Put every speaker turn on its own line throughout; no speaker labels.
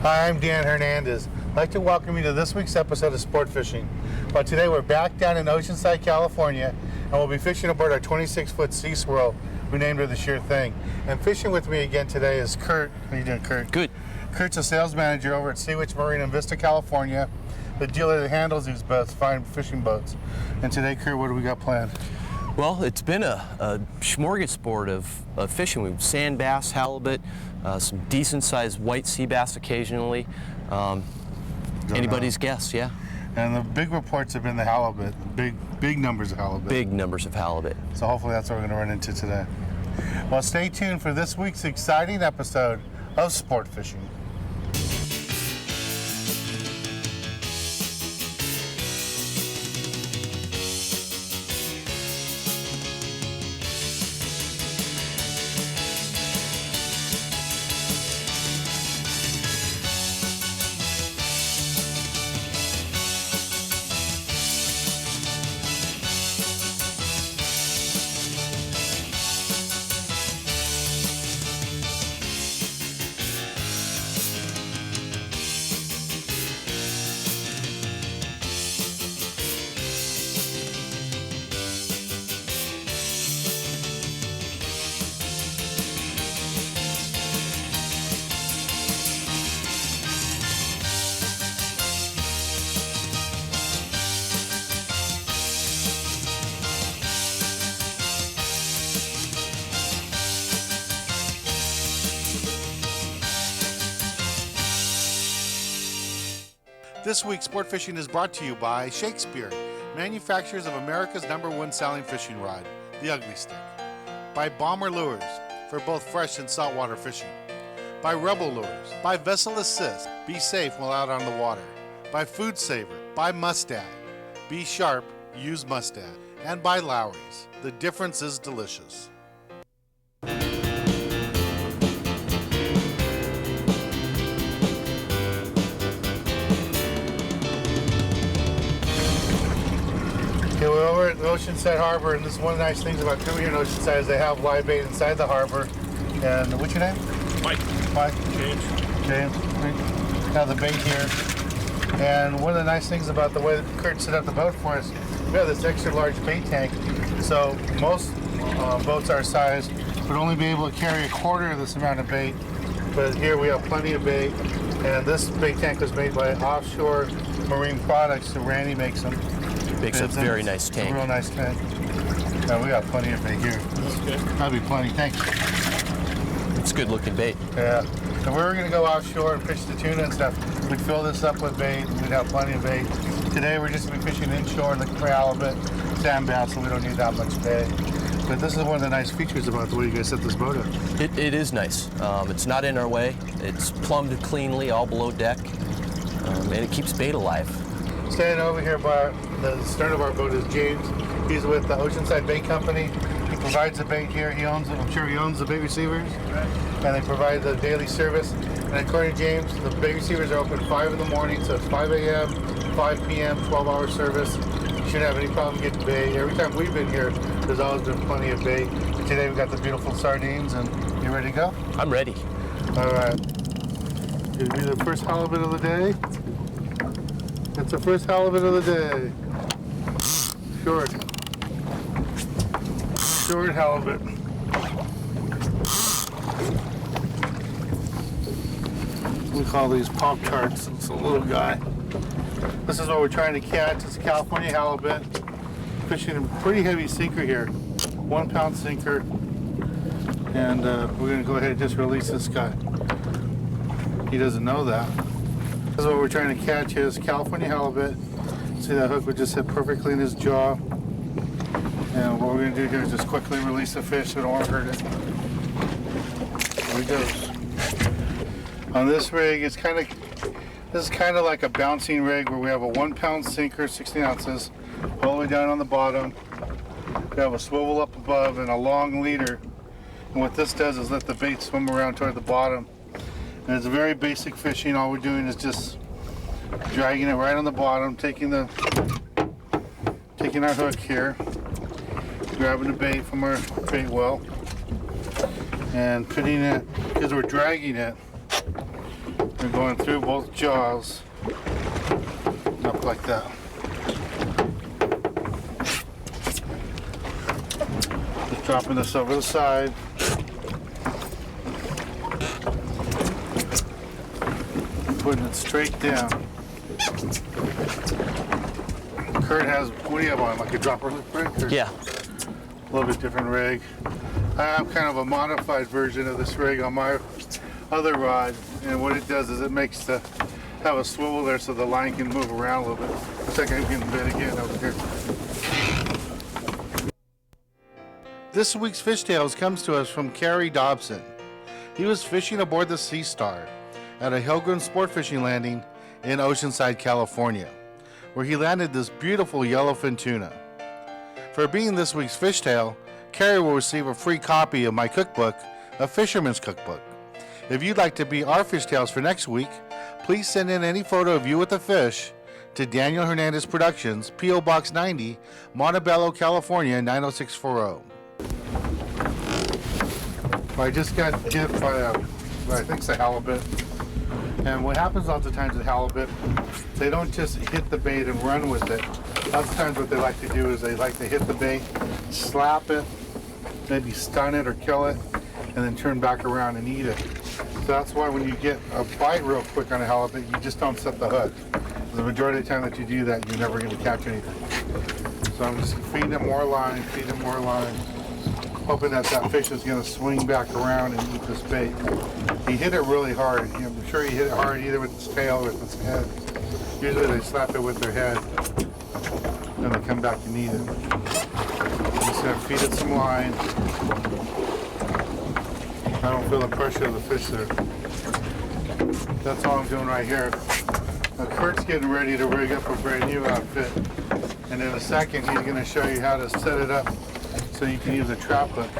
Hi, I'm Dan Hernandez. I'd like to welcome you to this week's episode of Sport Fishing. Well, today we're back down in Oceanside, California, and we'll be fishing aboard our 26-foot Sea Swirl. We named her the Sure Thing. And fishing with me again today is Kurt. How you doing, Kurt?
Good.
Kurt's a sales manager over at Sea Witch Marine in Vista, California, the dealer that handles these boats, fine fishing boats. And today, Kurt, what do we got planned?
Well, it's been a smorgasbord of fishing. We've sand bass, halibut, some decent-sized white sea bass occasionally. Anybody's guess, yeah.
And the big reports have been the halibut, big numbers of halibut.
Big numbers of halibut.
So hopefully that's what we're going to run into today. Well, stay tuned for this week's exciting episode of Sport Fishing. This week's Sport Fishing is brought to you by Shakespeare, manufacturers of America's #1 selling fishing rod, the Ugly Stick. By Bomber Lures, for both fresh and saltwater fishing. By Rebel Lures. By Vessel Assist, be safe while out on the water. By Food Saver. By Mustad, be sharp, use Mustad. And by Lowry's, the difference is delicious. Okay, we're over at Oceanside Harbor, and this is one of the nice things about coming here in Oceanside is they have live bait inside the harbor. And what's your name?
Mike.
Mike?
James.
James. We have the bait here. And one of the nice things about the way that Kurt set up the boat for us, we have this extra large bait tank. So most boats our size would only be able to carry a quarter of this amount of bait. But here we have plenty of bait. And this bait tank was made by Offshore Marine Products, so Randy makes them.
Makes a very nice tank.
A real nice tank. Now we got plenty of bait here.
Okay.
That'll be plenty. Thanks.
It's good looking bait.
Yeah. So we were going to go offshore and fish the tuna and stuff. We'd fill this up with bait. We'd have plenty of bait. Today we're just going to be fishing inshore, looking for halibut, sand bass, so we don't need that much bait. But this is one of the nice features about the way you guys set this boat up.
It is nice. It's not in our way. It's plumbed cleanly, all below deck, and it keeps bait alive.
Standing over here by the stern of our boat is James. He's with the Oceanside Bait Company. He provides the bait here. He owns it. I'm sure he owns the bait receivers. And they provide the daily service. And according to James, the bait receivers are open 5 in the morning, so it's 5 a.m., 5 p.m., 12-hour service. You shouldn't have any problem getting bait. Every time we've been here, there's always been plenty of bait. Today we've got the beautiful sardines, and you ready to go?
I'm ready.
All right. It'll be the first halibut of the day. That's the first halibut of the day. Short halibut. We call these Pop-Tarts. It's a little guy. This is what we're trying to catch. It's a California halibut. Fishing a pretty heavy sinker here. 1 pound sinker. And we're going to go ahead and just release this guy. He doesn't know that. This is what we're trying to catch here, is California halibut. See, that hook would just hit perfectly in his jaw. And what we're going to do here is just quickly release the fish so we don't want to hurt it. There he goes. On this rig, this is kind of like a bouncing rig where we have a 1 pound sinker, 16 ounces, all the way down on the bottom. We have a swivel up above and a long leader. And what this does is let the bait swim around toward the bottom. And it's very basic fishing. All we're doing is just dragging it right on the bottom, taking our hook here, grabbing the bait from our bait well, and putting it, because we're dragging it, We're going through both jaws. Up like that. Just dropping this over the side. Putting it straight down. Kurt has, what do you have on? Like a dropper rig? Or
Yeah.
a little bit different rig. I have kind of a modified version of this rig on my other rod, and what it does is it makes the have a swivel there so the line can move around a little bit. Second, I'm getting bit again over here. This week's Fish Tales comes to us from Kerry Dobson. He was fishing aboard the Sea Star at a Hilgren sport fishing landing in Oceanside, California, where he landed this beautiful yellowfin tuna. For being this week's Fish Tale, Kerry will receive a free copy of my cookbook, A Fisherman's Cookbook. If you'd like to be our Fish Tales for next week, please send in any photo of you with a fish to Daniel Hernandez Productions, P.O. Box 90, Montebello, California, 90640. I just got hit by I think it's a halibut. And what happens lots of times with halibut, they don't just hit the bait and run with it. Lots of times what they like to do is they like to hit the bait, slap it, maybe stun it or kill it, and then turn back around and eat it. So that's why when you get a bite real quick on a halibut, you just don't set the hook. The majority of the time that you do that, you're never going to catch anything. So I'm just feeding it more line, hoping that that fish is going to swing back around and eat this bait. He hit it really hard. I'm sure he hit it hard either with his tail or with his head. Usually they slap it with their head and they come back and eat it. I'm just going to feed it some line. I don't feel the pressure of the fish there. That's all I'm doing right here. Now Kurt's getting ready to rig up a brand new outfit. And in a second he's going to show you how to set it up so you can use a trap hook.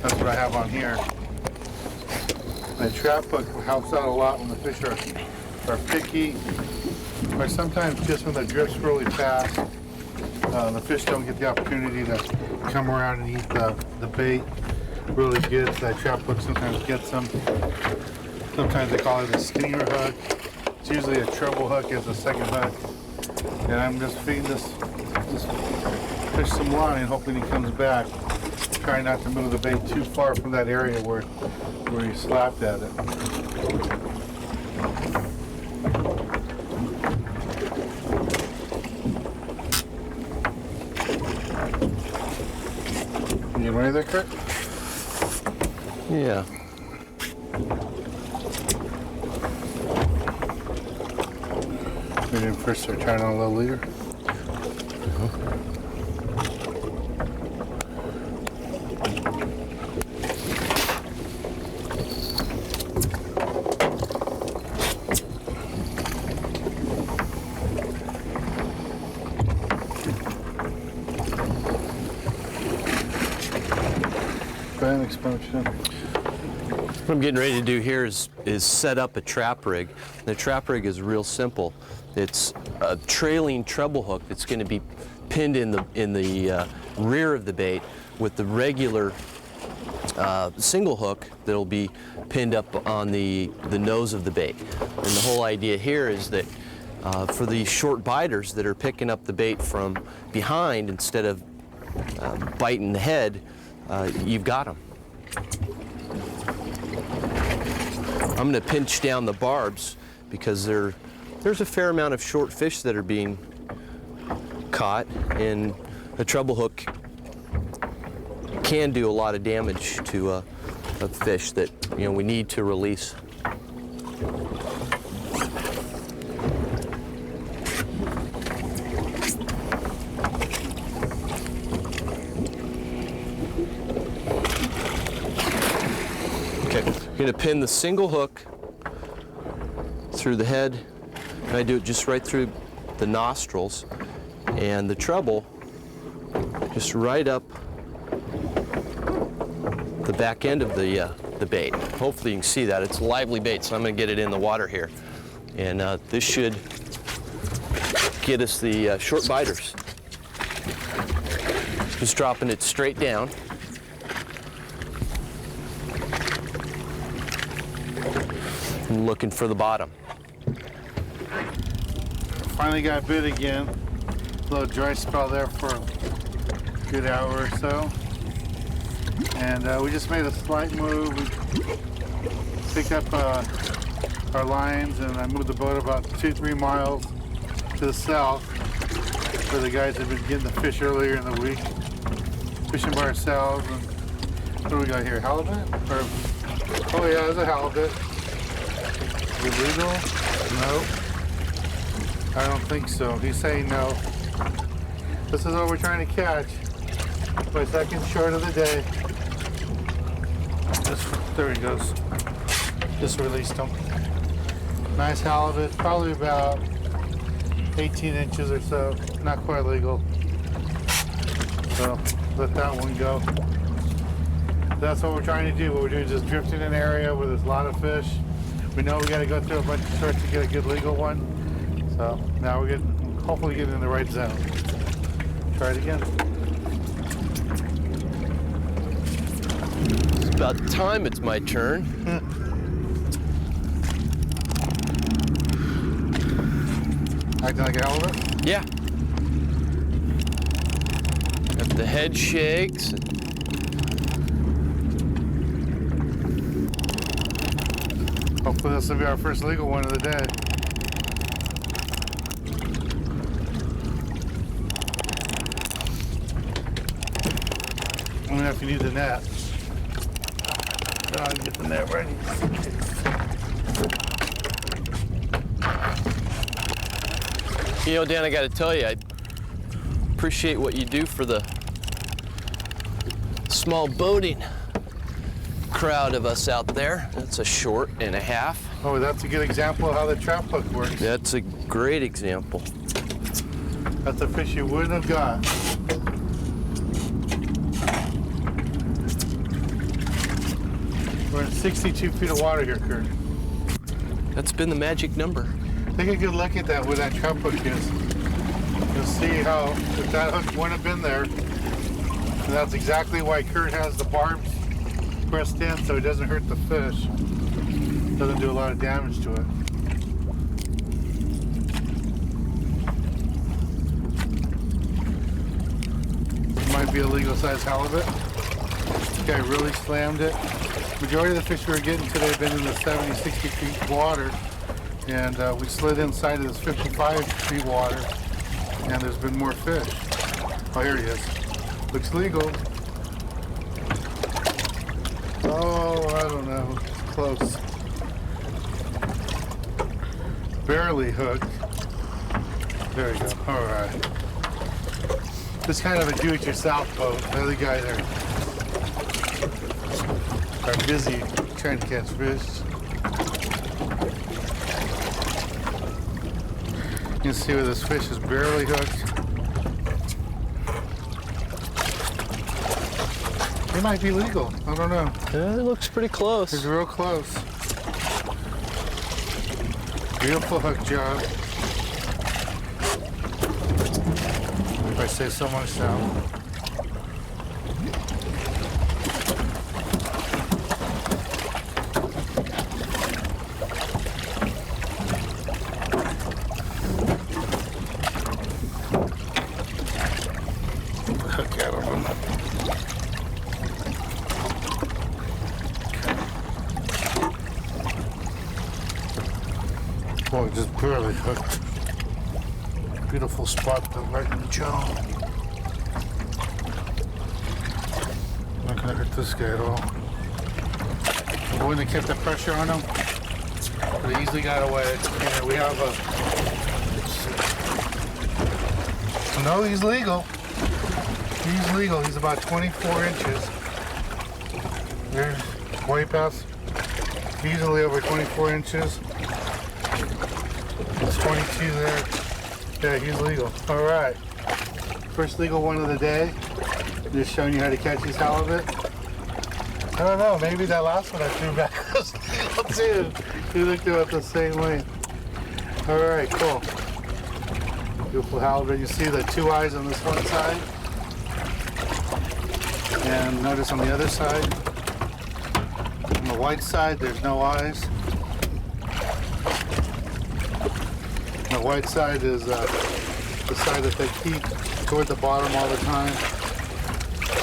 That's what I have on here. The trap hook helps out a lot when the fish are picky, or sometimes just when the drift's really fast. The fish don't get the opportunity to come around and eat the bait really good. That trap hook sometimes gets them. Sometimes they call it a stinger hook. It's usually a treble hook as a second hook. And I'm just feeding this fish some line, hoping he comes back. Try not to move the bait too far from that area where he slapped at it. You ready there, Kurt?
Yeah.
We didn't first start trying on a little leader.
What I'm getting ready to do here is set up a trap rig. The trap rig is real simple. It's a trailing treble hook that's going to be pinned in the rear of the bait with the regular single hook that'll be pinned up on the nose of the bait. And the whole idea here is that for these short biters that are picking up the bait from behind instead of biting the head, you've got them. I'm going to pinch down the barbs because there's a fair amount of short fish that are being caught, and a treble hook can do a lot of damage to a fish that we need to release. I'm going to pin the single hook through the head, and I do it just right through the nostrils, and the treble just right up the back end of the bait. Hopefully you can see that. It's a lively bait, so I'm going to get it in the water here. And this should get us the short biters. Just dropping it straight down. and looking for the bottom.
Finally got bit again. A little dry spell there for a good hour or so. And we just made a slight move. We picked up our lines and I moved the boat about 2-3 miles to the south where the guys had been getting the fish earlier in the week. Fishing by ourselves. And what do we got here? Halibut? Or, oh yeah, there's a halibut. Is it legal? No. I don't think so. He's saying no. This is what we're trying to catch. My second short of the day. There he goes. Just released him. Nice halibut, probably about 18 inches or so. Not quite legal. So let that one go. That's what we're trying to do. What we're doing is just drifting in an area where there's a lot of fish. We know we got to go through a bunch of shorts to get a good legal one. So now we're hopefully getting in the right zone. Try it again.
It's about time it's my turn.
Acting like a halibut?
Yeah. If the head shakes.
Hopefully this will be our first legal one of the day. Let me know if you need the net. I'll get the net ready.
You know, Dan, I got to tell you, I appreciate what you do for the small boating crowd of us out there. That's a short and a half.
Oh, that's a good example of how the trap hook works.
That's a great example.
That's a fish you wouldn't have got. We're in 62 feet of water here, Kurt.
That's been the magic number.
Take a good look at that, where that trap hook is. You'll see how, if that hook wouldn't have been there, and that's exactly why Kurt has the barbs pressed in so it doesn't hurt the fish. Doesn't do a lot of damage to it. Might be a legal size halibut. This guy really slammed it. Majority of the fish we were getting today have been in the 70, 60 feet water. And we slid inside of this 55 feet water, and there's been more fish. Oh, here he is. Looks legal. Oh, I don't know. Close. Barely hooked. There you go. All right. This kind of a do-it-yourself boat. The other guy there are busy trying to catch fish. You can see where this fish is barely hooked. It might be legal. I don't know.
Yeah, it looks pretty close.
It's real close. Beautiful hook job. If I say so myself. Hook out of them. Boy, just barely hooked. Beautiful spot, but right in the jaw. Not gonna hurt this guy at all. I wouldn't have kept the pressure on him, but he easily got away. And we have a. No, he's legal. He's legal. He's about 24 inches. There's way past. Easily over 24 inches. It's 22 there. Yeah, he's legal. All right. First legal one of the day. Just showing you how to catch these halibut. I don't know. Maybe that last one I threw back was legal too. You looked at it the same way. All right, cool. Beautiful halibut. You see the two eyes on this one side. And notice on the other side. On the white side, there's no eyes. The white side is the side that they keep toward the bottom all the time.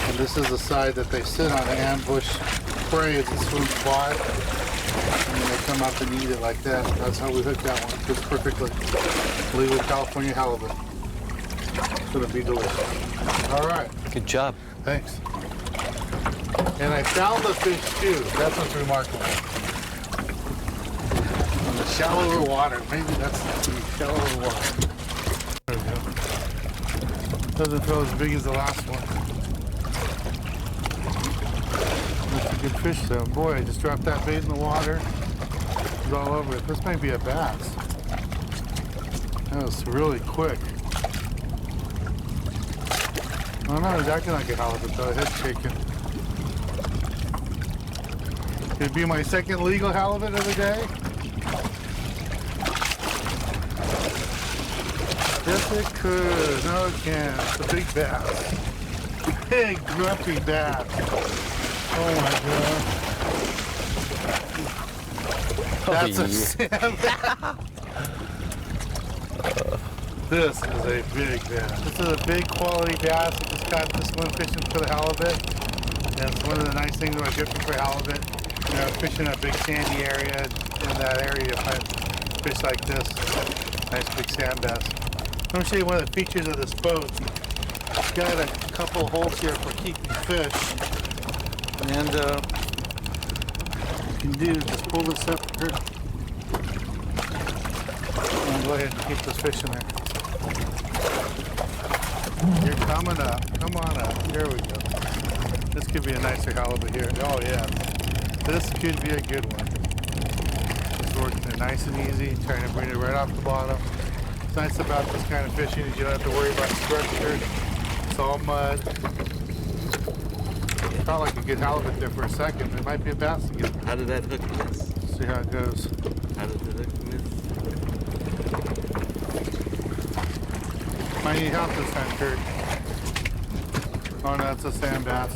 And this is the side that they sit on and ambush prey as it swims by. And then they come up and eat it like that. That's how we hook that one. Fits perfectly. Legal California halibut. It's gonna be delicious. All right.
Good job.
Thanks. And I found the fish too. That's what's remarkable. On the shallower water. Maybe that's the shallower water. There we go. Doesn't feel as big as the last one. That's a good fish though. Boy, I just dropped that bait in the water. It's all over it. This might be a bass. That was really quick. Oh no, it's acting like a halibut though. Head's shaking. Could it be my second legal halibut of the day? Yes, it could. No, it can't. It's a big bass. Big, grumpy bass. Oh my god. That's a sand bass. This is a big bass. This is a big quality bass. I just got this one fishing for the halibut. And it's one of the nice things about fishing for halibut. You know, fishing a big sandy area. In that area, you find fish like this. Nice big sand bass. Let me show you one of the features of this boat. It's got a couple holes here for keeping fish. And what you can do is just pull this up here. And go ahead and keep this fish in there. You're coming up. Come on up. There we go. This could be a nicer halibut here. Oh yeah. This could be a good one. It's working it nice and easy. Trying to bring it right off the bottom. What's nice about this kind of fishing is you don't have to worry about structure. It's all mud. Felt like a good halibut there for a second. It might be a bass again.
How did that hook miss?
See how it goes.
How did the hook miss?
Might need help this time, Kurt. Oh no, it's a sand bass.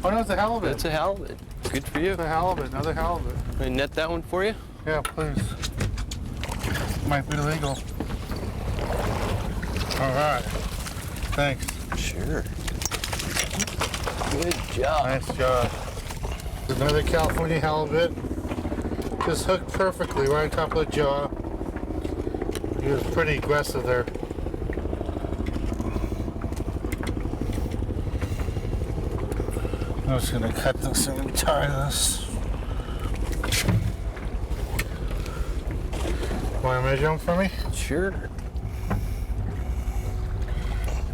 Oh no, it's a halibut.
That's a halibut. Good for you.
It's a halibut, another halibut.
Can I net that one for you?
Yeah, please. Might be legal. All right. Thanks.
Sure. Good job.
Nice job. Another California halibut. Just hooked perfectly right on top of the jaw. He was pretty aggressive there. I'm just gonna cut this and tie this. Want to measure them for me?
Sure.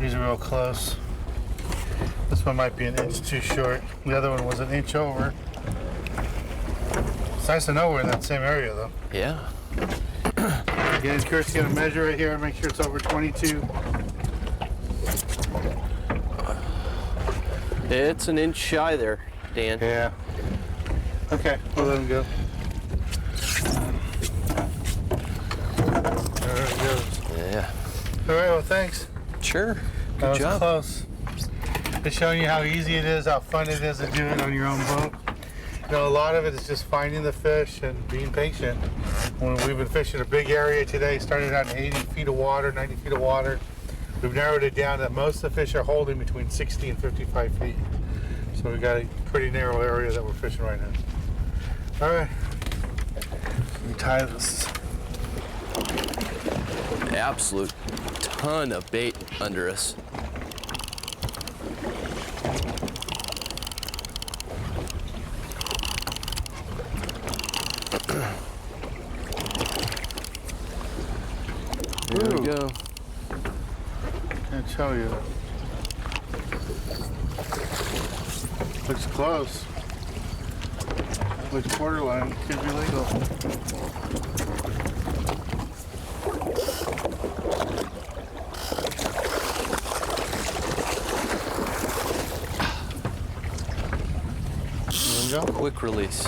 These are real close. This one might be an inch too short. The other one was an inch over. It's nice to know we're in that same area though.
Yeah.
Again, Kurt's gonna measure it here and make sure it's over 22.
It's an inch shy there, Dan.
Yeah. Okay, we'll let him go. There it goes.
Yeah.
All right, well, thanks.
Sure.
That
Good
was
job.
close. Just showing you how easy it is, how fun it is to do it on your own boat. You know, a lot of it is just finding the fish and being patient. When we've been fishing a big area today, started out in 80 feet of water, 90 feet of water. We've narrowed it down that most of the fish are holding between 60 and 55 feet. So we got a pretty narrow area that we're fishing right now. All right, let me tie this.
Absolute ton of bait under us. There we go.
Can't tell you. Looks close. Looks borderline. Could be legal. There we go.
Quick release.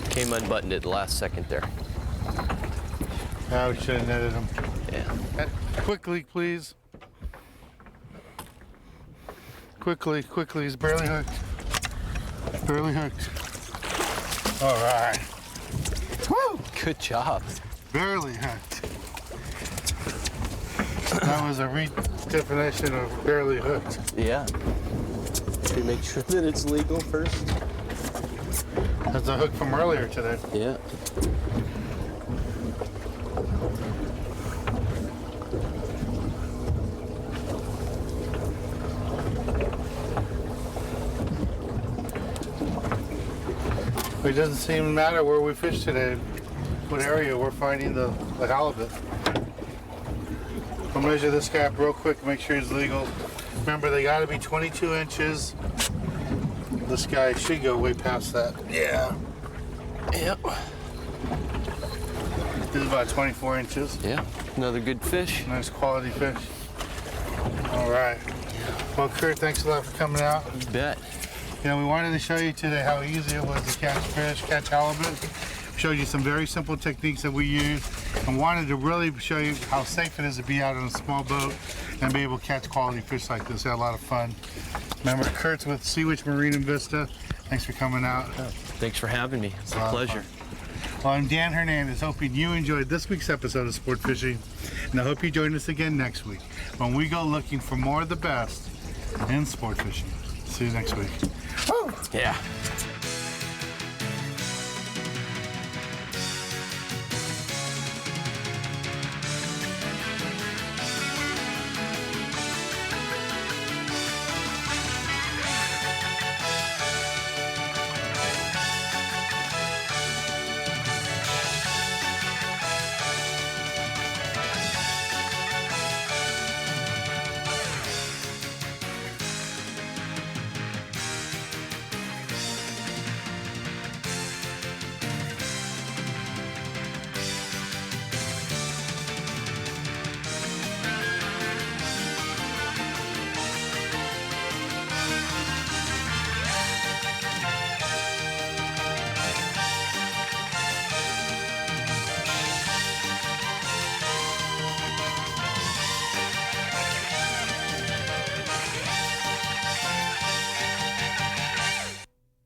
Came unbuttoned at the last second there.
Now we should have netted him.
Yeah.
Quickly, please. Quickly, quickly. He's barely hooked. Barely hooked. All right. Woo!
Good job.
Barely hooked. That was a redefinition of barely hooked.
Yeah. Should we make sure that it's legal first?
That's a hook from earlier today.
Yeah.
It doesn't seem to matter where we fish today, what area we're finding the halibut. We'll measure this guy up real quick, make sure he's legal. Remember, they gotta be 22 inches. This guy should go way past that.
Yeah. Yep.
This is about 24 inches.
Yeah. Another good fish.
Nice quality fish. All right. Well, Kurt, thanks a lot for coming out.
You bet.
You know, we wanted to show you today how easy it was to catch fish, catch halibut. Showed you some very simple techniques that we use, and wanted to really show you how safe it is to be out on a small boat and be able to catch quality fish like this. We had a lot of fun. Remember, Kurt's with Sea Witch Marine and Vista. Thanks for coming out.
Thanks for having me. It's a pleasure.
Well, I'm Dan Hernandez, hoping you enjoyed this week's episode of Sport Fishing, and I hope you join us again next week when we go looking for more of the best in sport fishing. See you next week. Woo!
Yeah.